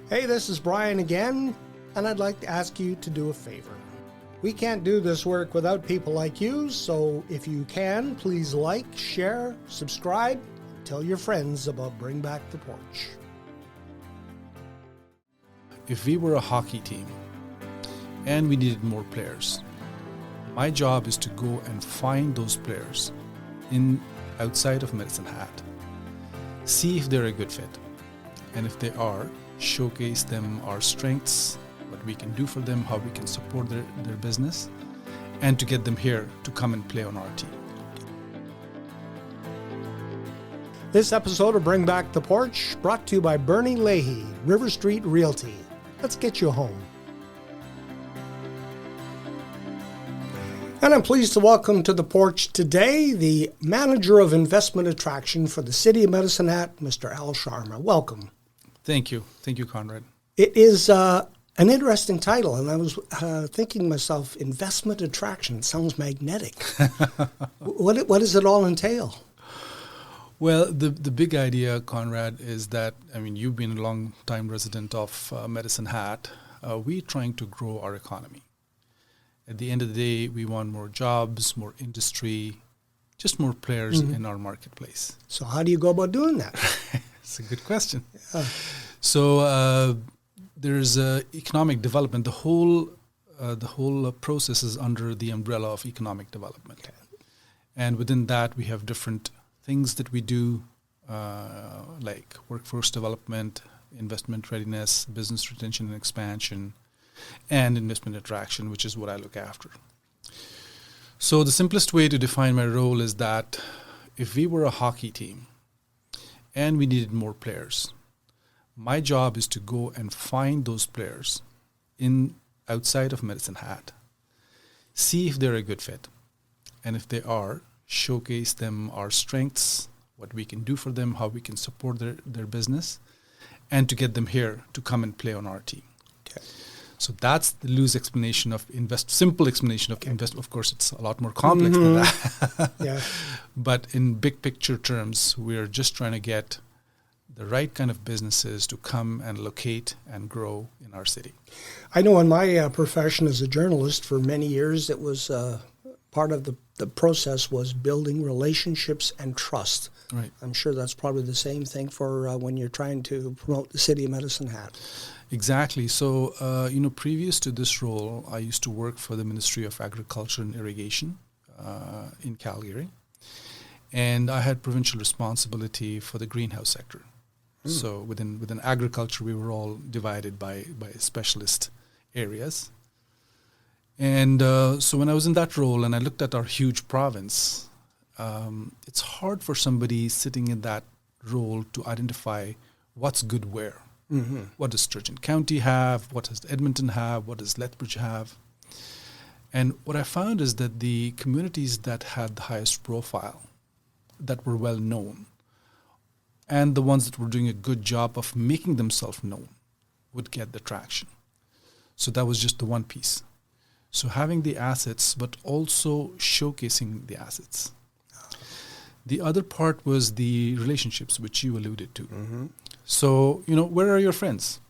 Hey, this is Brian again, and I'd like to ask you to do a favor. We can't do this work without people like you, so if you can, please like, share, subscribe, tell your friends about Bring Back the Porch. If we were a hockey team and we needed more players, my job is to go and find those players outside of Medicine Hat, see if they're a good fit, and if they are, showcase them our strengths, what we can do for them, how we can support their business, and to get them here to come and play on our team. This episode of Bring Back the Porch brought to you by Bernie Leahy, River Street Realty. Let's get you home. And I'm pleased to welcome to the porch today the Manager of Investment Attraction for the City of Medicine Hat, Mr. Al Sharma. Welcome. Thank you. Thank you, Konrad. It is an interesting title, and I was thinking to myself, investment attraction sounds magnetic. What does it all entail? Well, the big idea, Konrad, is that, you've been a long-time resident of Medicine Hat. We're trying to grow our economy. At the end of the day, we want more jobs, more industry, just more players in our marketplace. So how do you go about doing that? It's a good question. Yeah. So there's economic development. The whole process is under the umbrella of economic development. Okay. And within that, we have different things that we do, like workforce development, investment readiness, business retention and expansion, and investment attraction, which is what I look after. So the simplest way to define my role is that if we were a hockey team and we needed more players, my job is to go and find those players outside of Medicine Hat, see if they're a good fit, and if they are, showcase them our strengths, what we can do for them, how we can support their business, and to get them here to come and play on our team. Okay. So that's the loose explanation of simple explanation of investment. Of course, it's a lot more complex than that. Yeah. But in big picture terms, we're just trying to get the right kind of businesses to come and locate and grow in our city. I know in my profession as a journalist for many years, it was part of the process was building relationships and trust. Right. I'm sure that's probably the same thing for when you're trying to promote the City of Medicine Hat. Exactly. So, previous to this role, I used to work for the Ministry of Agriculture and Irrigation in Calgary. And I had provincial responsibility for the greenhouse sector. So within agriculture, we were all divided by specialist areas. And so when I was in that role and I looked at our huge province, it's hard for somebody sitting in that role to identify what's good where. Mm-hmm. What does Sturgeon County have? What does Edmonton have? What does Lethbridge have? And what I found is that the communities that had the highest profile, that were well known, and the ones that were doing a good job of making themselves known would get the traction. So that was just the one piece. So having the assets, but also showcasing the assets. The other part was the relationships, which you alluded to. Mm-hmm. So, where are your friends?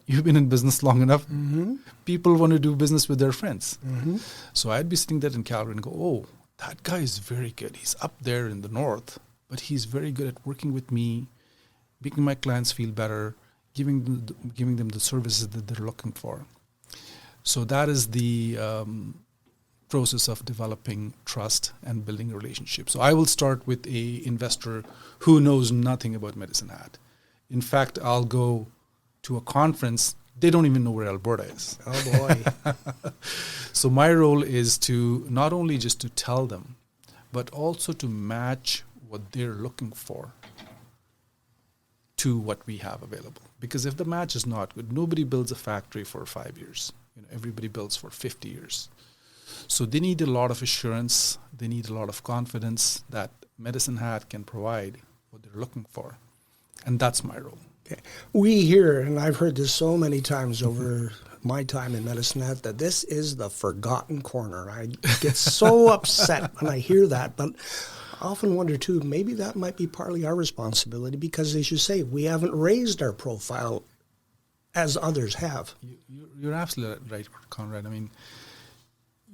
You've been in business long enough. Mm-hmm. People want to do business with their friends. Mm-hmm. So I'd be sitting there in Calgary and go, oh, that guy is very good. He's up there in the north, but he's very good at working with me, making my clients feel better, giving them the services that they're looking for. So that is the process of developing trust and building a relationship. So I will start with a investor who knows nothing about Medicine Hat. In fact, I'll go to a conference. They don't even know where Alberta is. Oh, boy. So my role is to not only just to tell them, but also to match what they're looking for to what we have available. Because if the match is not good, nobody builds a factory for 5 years. Everybody builds for 50 years. So they need a lot of assurance. They need a lot of confidence that Medicine Hat can provide what they're looking for. And that's my role. Okay. We hear, and I've heard this so many times over my time in Medicine Hat, that this is the forgotten corner. I get so upset when I hear that, but I often wonder, too, maybe that might be partly our responsibility because, as you say, we haven't raised our profile as others have. You're absolutely right, Conrad. I mean,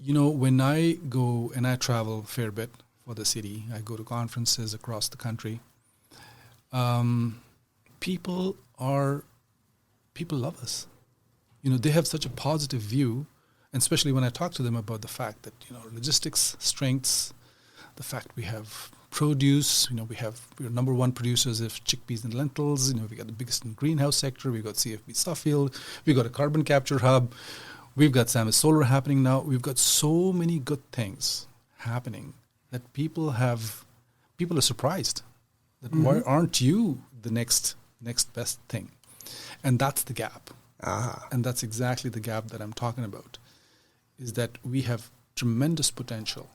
when I go and I travel a fair bit for the city, I go to conferences across the country. People love us. They have such a positive view, and especially when I talk to them about the fact that, logistics strengths, the fact we have produce, we're number one producers of chickpeas and lentils, we got the biggest in greenhouse sector, we got CFB Suffield, we got a carbon capture hub, we've got Samus Solar happening now, we've got so many good things happening that people are surprised that why aren't you the next best thing? And that's the gap. And that's exactly the gap that I'm talking about, is that we have tremendous potential,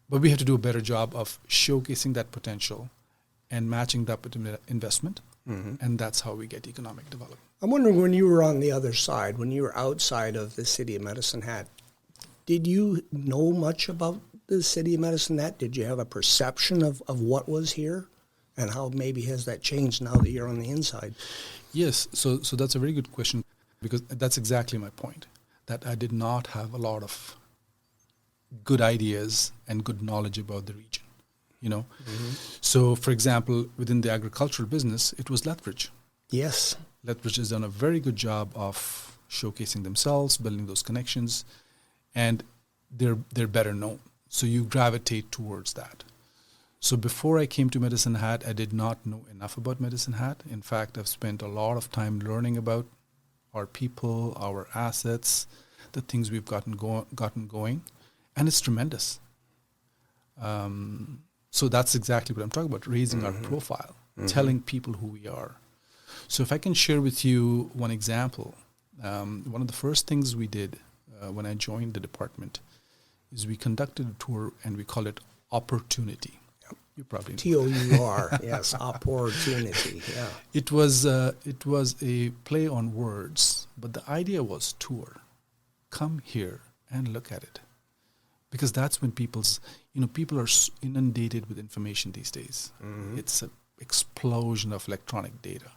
but we have to do a better job of showcasing that potential and matching that with investment. And that's how we get economic development. I'm wondering, when you were on the other side, when you were outside of the city of Medicine Hat, did you know much about the city of Medicine Hat? Did you have a perception of what was here? And how maybe has that changed now that you're on the inside? Yes, so that's a very good question, because that's exactly my point, that I did not have a lot of good ideas and good knowledge about the region, So, for example, within the agricultural business, it was Lethbridge. Yes. Lethbridge has done a very good job of showcasing themselves, building those connections, and they're better known. So you gravitate towards that. So before I came to Medicine Hat, I did not know enough about Medicine Hat. In fact, I've spent a lot of time learning about our people, our assets, the things we've gotten going, and it's tremendous. So that's exactly what I'm talking about, raising our profile, telling people who we are. So if I can share with you one example, one of the first things we did when I joined the department is we conducted a tour, and we call it Opportunity. You probably TOUR, yes, opportunity. Yeah, it was a play on words, but the idea was tour. Come here and look at it, because that's when people are inundated with information these days. It's an explosion of electronic data,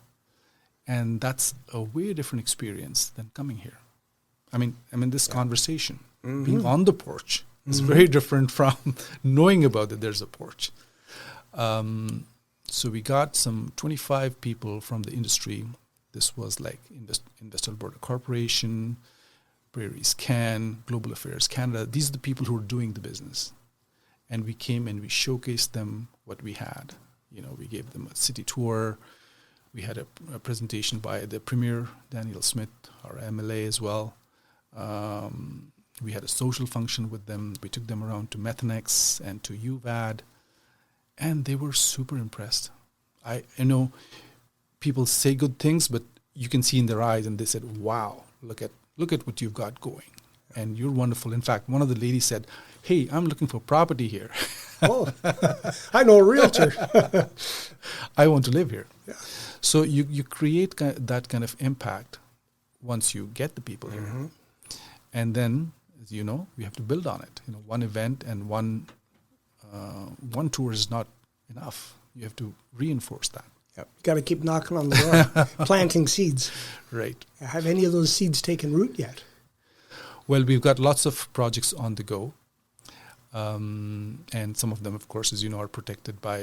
and that's a way different experience than coming here. I mean, this conversation, being on the porch, is very different from knowing about that there's a porch. So we got some 25 people from the industry. This was like Invest Alberta Corporation, Prairies Can, Global Affairs Canada. These are the people who are doing the business. And we came and we showcased them what we had. We gave them a city tour. We had a presentation by the Premier, Daniel Smith, our MLA as well. We had a social function with them. We took them around to Methanex and to UVAD. And they were super impressed. I know people say good things, but you can see in their eyes, and they said, "Wow, look at what you've got going, and you're wonderful." In fact, one of the ladies said, "Hey, I'm looking for property here." Oh, I know a realtor. I want to live here. Yeah. So you create that kind of impact once you get the people here, and then, as you know, we have to build on it. One event and one tour is not enough. You have to reinforce that. Yep. Got to keep knocking on the door, planting seeds. Right. Have any of those seeds taken root yet? Well, we've got lots of projects on the go. And some of them, of course, as you know, are protected by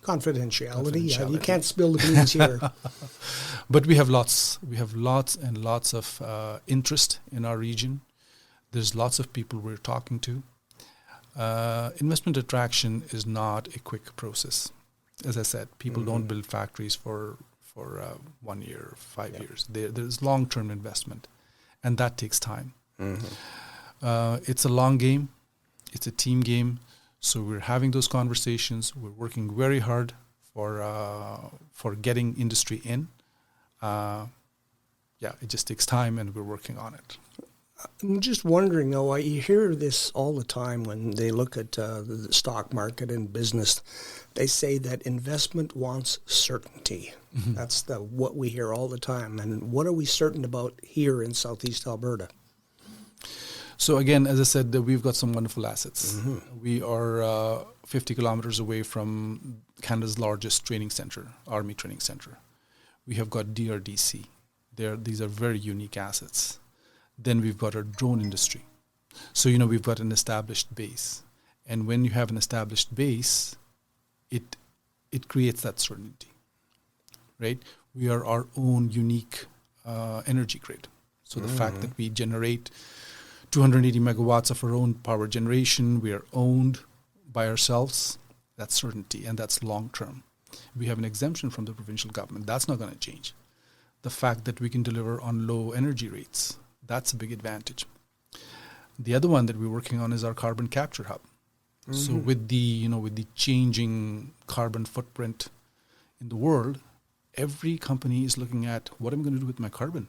confidentiality. Yeah, you can't spill the beans here. But we have lots. We have lots and lots of interest in our region. There's lots of people we're talking to. Investment attraction is not a quick process. As I said, people don't build factories for 1 year, 5 years. There's long-term investment, and that takes time. It's a long game. It's a team game. So we're having those conversations. We're working very hard for getting industry in. It just takes time, and we're working on it. I'm just wondering, though, you hear this all the time when they look at the stock market and business. They say that investment wants certainty. That's what we hear all the time. And what are we certain about here in Southeast Alberta? So again, as I said, we've got some wonderful assets. We are 50 kilometers away from Canada's largest training center, Army Training Center. We have got DRDC. These are very unique assets. Then we've got our drone industry. So, we've got an established base. And when you have an established base, it creates that certainty, right? We are our own unique energy grid. So the fact that we generate 280 megawatts of our own power generation, we are owned by ourselves, that's certainty, and that's long term. We have an exemption from the provincial government. That's not going to change. The fact that we can deliver on low energy rates, that's a big advantage. The other one that we're working on is our carbon capture hub. So with the changing carbon footprint in the world, every company is looking at what I'm going to do with my carbon.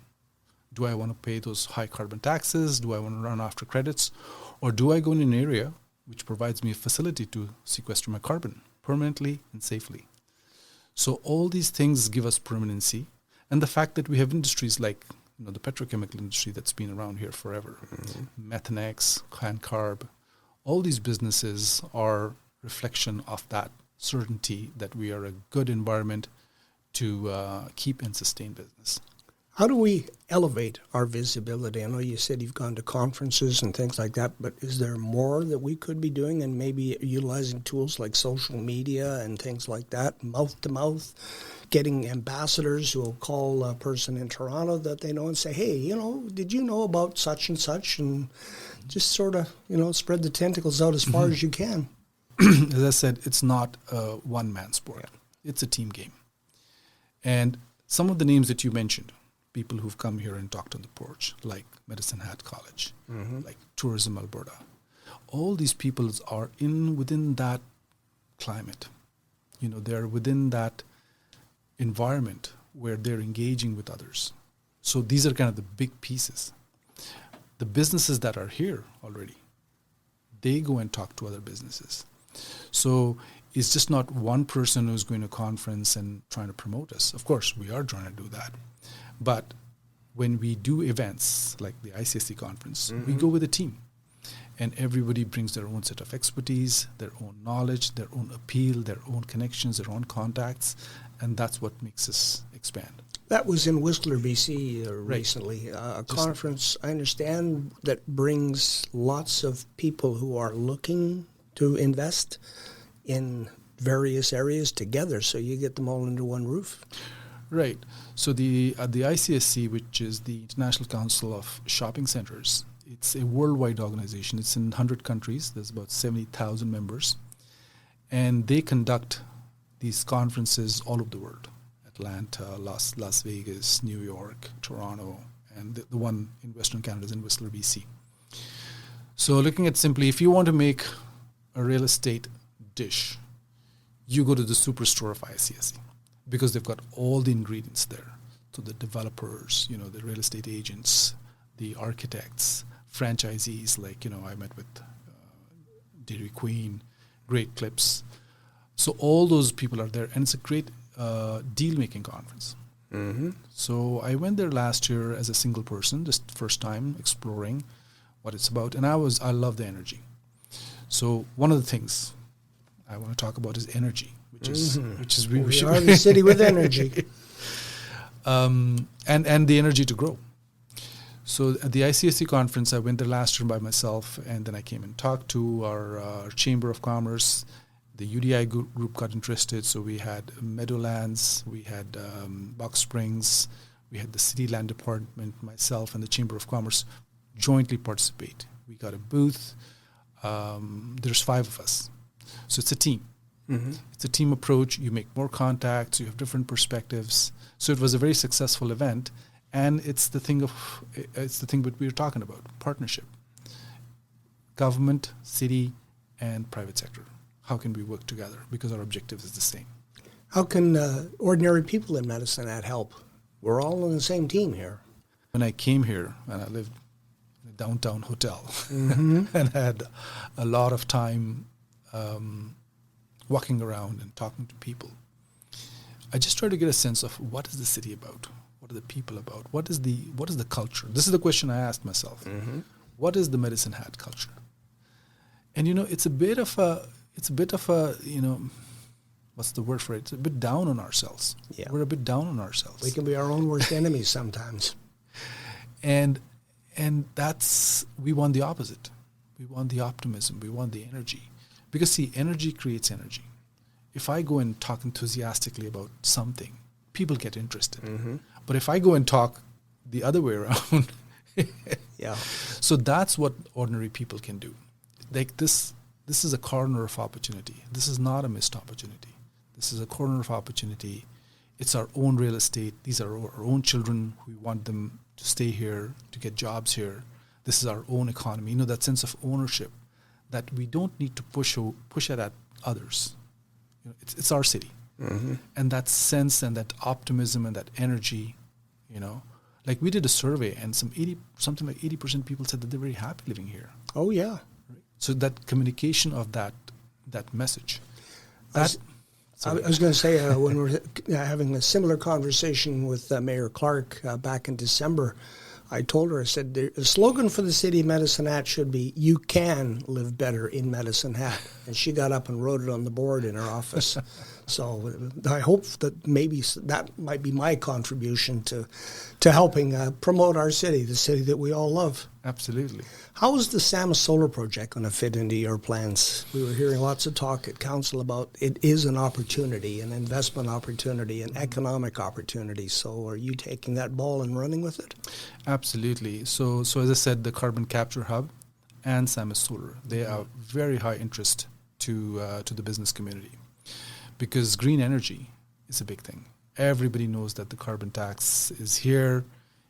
Do I want to pay those high carbon taxes? Do I want to run after credits? Or do I go in an area which provides me a facility to sequester my carbon permanently and safely? So all these things give us permanency. And the fact that we have industries like the petrochemical industry that's been around here forever, Methanex, Cancarb, all these businesses are reflection of that certainty that we are a good environment to keep and sustain business. How do we elevate our visibility? I know you said you've gone to conferences and things like that, but is there more that we could be doing and maybe utilizing tools like social media and things like that, mouth to mouth, getting ambassadors who will call a person in Toronto that they know and say, hey, did you know about such and such? And just sort of, spread the tentacles out as far as you can. As I said, it's not a one-man sport. Yeah. It's a team game. And some of the names that you mentioned, people who've come here and talked on the porch, like Medicine Hat College, like Tourism Alberta, all these people are within that climate. They're within that environment where they're engaging with others. So these are kind of the big pieces. The businesses that are here already, they go and talk to other businesses. So it's just not one person who's going to conference and trying to promote us. Of course, we are trying to do that. But when we do events like the ICSC conference, we go with a team. And everybody brings their own set of expertise, their own knowledge, their own appeal, their own connections, their own contacts. And that's what makes us expand. That was in Whistler, BC recently. A conference, I understand, that brings lots of people who are looking to invest in various areas together, so you get them all under one roof. Right. So the ICSC, which is the International Council of Shopping Centers, it's a worldwide organization. It's in 100 countries. There's about 70,000 members. And they conduct these conferences all over the world. Atlanta, Las Vegas, New York, Toronto, and the one in Western Canada is in Whistler, BC. So looking at simply, if you want to make a real estate dish, you go to the superstore of ICSC because they've got all the ingredients there. So the developers, the real estate agents, the architects, franchisees, like, I met with Dairy Queen, Great Clips. So all those people are there, and it's a great deal-making conference. So I went there last year as a single person, just first time exploring what it's about, and I love the energy. So one of the things I want to talk about is energy, which is we are the city with energy, and the energy to grow. So at the ICSC conference, I went there last year by myself, and then I came and talked to our Chamber of Commerce. The UDI group got interested, so we had Meadowlands, we had Box Springs, we had the City Land Department, myself, and the Chamber of Commerce jointly participate. We got a booth. There's 5 of us. So it's a team. It's a team approach. You make more contacts. You have different perspectives. So it was a very successful event, and it's the thing that we were talking about, partnership. Government, city, and private sector. How can we work together? Because our objective is the same. How can ordinary people in Medicine Hat help? We're all on the same team here. When I came here, and I lived in a downtown hotel, and had a lot of time walking around and talking to people, I just tried to get a sense of what is the city about? What are the people about? What is the culture? This is the question I asked myself. What is the Medicine Hat culture? And it's a bit of a what's the word for it? It's a bit down on ourselves. Yeah. We're a bit down on ourselves. We can be our own worst enemies sometimes. And we want the opposite. We want the optimism. We want the energy. Because see, energy creates energy. If I go and talk enthusiastically about something, people get interested. Mm-hmm. But if I go and talk the other way around, yeah. So that's what ordinary people can do. Like this is a corner of opportunity. This is not a missed opportunity. This is a corner of opportunity. It's our own real estate. These are our own children. We want them to stay here, to get jobs here. This is our own economy. You know, that sense of ownership that we don't need to push it at others. You know, it's our city. Mm-hmm. And that sense and that optimism and that energy, you know, like we did a survey and something like 80% people said that they're very happy living here. Oh, yeah. Right? So that communication of that message. I was going to say, when we're having a similar conversation with Mayor Clark back in December, I told her, I said, the slogan for the city of Medicine Hat should be, "You can live better in Medicine Hat." And she got up and wrote it on the board in her office. So I hope that maybe that might be my contribution to helping promote our city, the city that we all love. Absolutely. How is the Sharma Solar Project going to fit into your plans? We were hearing lots of talk at council about it is an opportunity, an investment opportunity, an economic opportunity. So are you taking that ball and running with it? Absolutely. So as I said, the Carbon Capture Hub and Sharma Solar, they are very high interest to the business community because green energy is a big thing. Everybody knows that the carbon tax is here.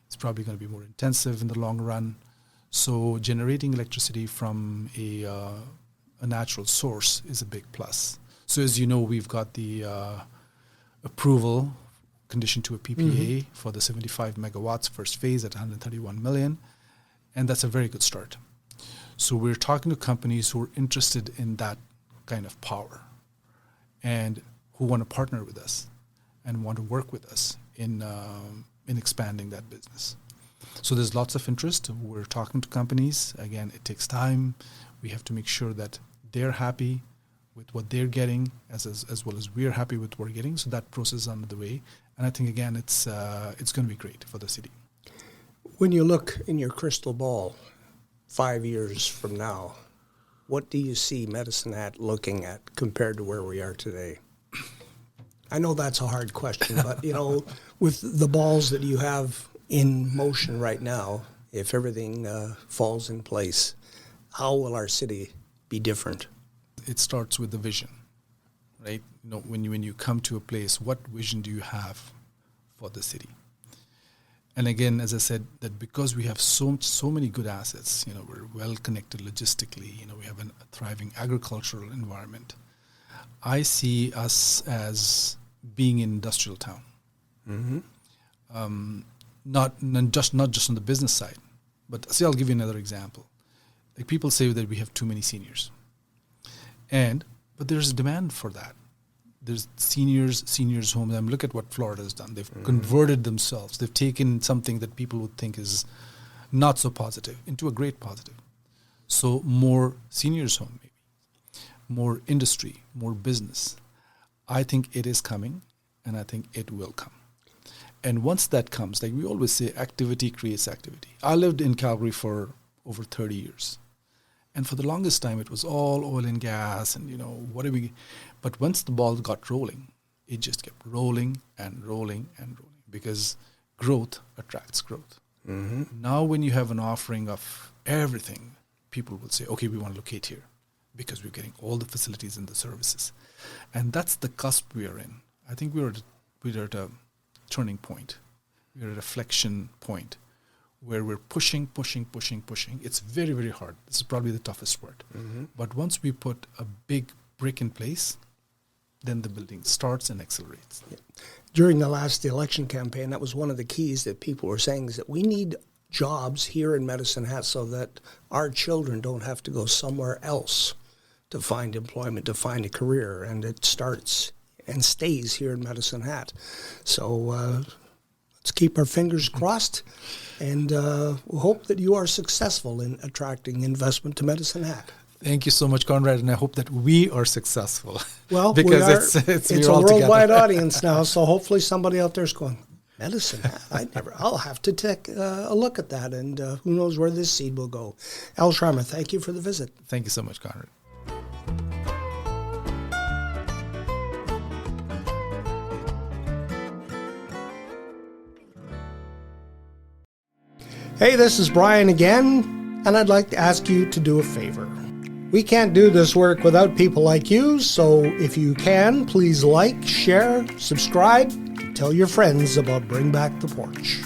It's probably going to be more intensive in the long run. So generating electricity from a natural source is a big plus. So as you know, we've got the approval condition to a PPA for the 75 megawatts first phase at 131 million, and that's a very good start. So we're talking to companies who are interested in that kind of power and who want to partner with us and want to work with us in expanding that business. So there's lots of interest. We're talking to companies. Again, it takes time. We have to make sure that they're happy with what they're getting as well as we're happy with what we're getting. So that process is under the way. And I think, again, it's going to be great for the city. When you look in your crystal ball 5 years from now, what do you see Medicine Hat looking at compared to where we are today? I know that's a hard question, but, you know, with the balls that you have in motion right now, if everything falls in place, how will our city be different? It starts with the vision, right? You know, when you come to a place, what vision do you have for the city? And again, as I said, that because we have so many good assets, you know, we're well connected logistically, you know, we have a thriving agricultural environment. I see us as being an industrial town. Mm-hmm. Not just on the business side, but see, I'll give you another example. Like people say that we have too many seniors, but there's a demand for that. There's seniors homes. I mean, look at what Florida has done. They've converted themselves. They've taken something that people would think is not so positive into a great positive. So more seniors home, maybe more industry, more business. I think it is coming, and I think it will come. And once that comes, like we always say, activity creates activity. I lived in Calgary for over 30 years. And for the longest time, it was all oil and gas and, you know, but once the ball got rolling, it just kept rolling and rolling and rolling because growth attracts growth. Mm-hmm. Now when you have an offering of everything, people will say, okay, we want to locate here because we're getting all the facilities and the services. And that's the cusp we are in. I think we're at a turning point. We're at a flexion point where we're pushing. It's very, very hard. This is probably the toughest part. Mm-hmm. But once we put a big brick in place, then the building starts and accelerates. Yeah. During the last election campaign, that was one of the keys that people were saying is that we need jobs here in Medicine Hat so that our children don't have to go somewhere else to find employment, to find a career, and it starts and stays here in Medicine Hat. So let's keep our fingers crossed, and we'll hope that you are successful in attracting investment to Medicine Hat. Thank you so much, Konrad, and I hope that we are successful. Well, because it's we're a all worldwide together. audience now, so hopefully somebody out there's going, medicine? I'll have to take a look at that, and who knows where this seed will go. Al Sharma, thank you for the visit. Thank you so much, Konrad. Hey, this is Brian again, and I'd like to ask you to do a favor. We can't do this work without people like you, so if you can, please like, share, subscribe, tell your friends about Bring Back the Porch.